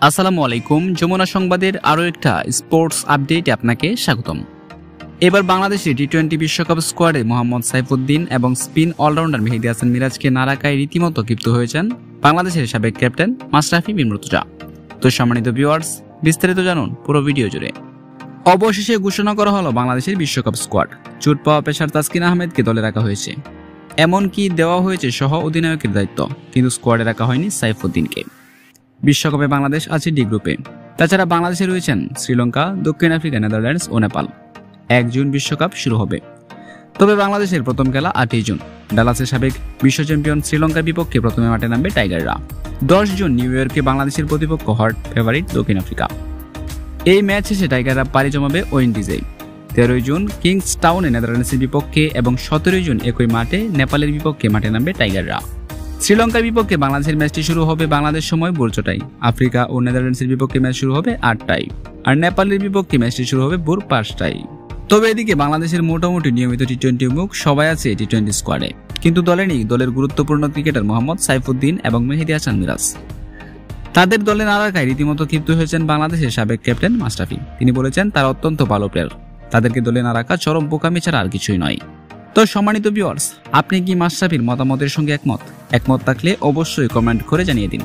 আসসালামু আলাইকুম। যমুনা সংবাদের আরও একটা স্পোর্টস আপডেটে আপনাকে স্বাগতম। এবার বাংলাদেশের টি-20 বিশ্বকাপ স্কোয়াডে মোহাম্মদ সাইফুদ্দিন এবং স্পিন অলরাউন্ডার মেহেদী হাসান মিরাজকে না রাখায় রীতিমতো ক্ষিপ্ত হয়েছেন বাংলাদেশের সাবেক ক্যাপ্টেন মাশরাফি বিন মুর্তজা। তো সম্মানিত ভিউয়ার্স, বিস্তারিত জানুন পুরো ভিডিও জুড়ে। অবশেষে ঘোষণা করা হলো বাংলাদেশের বিশ্বকাপ স্কোয়াড। চোট পাওয়া পেসার তাসকিন আহমেদকে দলে রাখা হয়েছে, এমনকি দেওয়া হয়েছে সহ অধিনায়কের দায়িত্ব, কিন্তু স্কোয়াডে রাখা হয়নি সাইফুদ্দিনকে। বিশ্বকাপে বাংলাদেশ আছে ডি গ্রুপে। তাছাড়া বাংলাদেশে রয়েছেন শ্রীলঙ্কা, দক্ষিণ আফ্রিকা, নেদারল্যান্ডস ও নেপাল। 1 জুন বিশ্বকাপ শুরু হবে। তবে বাংলাদেশের প্রথম খেলা 8 জুন। ডালাসের সাবেক বিশ্ব চ্যাম্পিয়ন শ্রীলঙ্কার বিপক্ষে প্রথমে মাঠে নামবে টাইগাররা। 10 জুন নিউ ইয়র্কে বাংলাদেশের প্রতিপক্ষ হট ফেভারিট দক্ষিণ আফ্রিকা। এই ম্যাচ শেষে টাইগাররা পাড়ি জমাবে ওয়েন্ডিজে। 13 জুন কিংস টাউনে নেদারল্যান্ডসের বিপক্ষে এবং 17 জুন একই মাঠে নেপালের বিপক্ষে মাঠে নামবে টাইগাররা। শ্রীলঙ্কার বিপক্ষে বাংলাদেশের ম্যাচটি শুরু হবে বাংলাদেশ সময় ভোর 4টায়। আফ্রিকা ও নেদারল্যান্ডসের বিপক্ষে ম্যাচ শুরু হবে 8টায়, আর নেপালের বিপক্ষে ম্যাচটি শুরু হবে ভোর 5টায়। তবে এদিকে বাংলাদেশের মোটামুটি নিয়মিত টি-20 মুখ সবাই আছে টি-20 স্কোয়াডে, কিন্তু দলে নেই দলের গুরুত্বপূর্ণ ক্রিকেটার মোহাম্মদ সাইফুদ্দিন এবং মেহেদী হাসান মিরাজ। তাদের দলে না রাখায় রীতিমতো ক্ষিপ্ত হয়েছেন বাংলাদেশের সাবেক ক্যাপ্টেন মাশরাফি। তিনি বলেছেন তারা অত্যন্ত ভালো প্লেয়ার, তাদেরকে দলে না রাখা চরম বোকামি ছাড়া আর কিছুই নয়। তো সম্মানিত ভিউয়ার্স, আপনি কি মাশরাফির মতামতের সঙ্গে একমত থাকলে অবশ্যই কমেন্ট করে জানিয়ে দিন।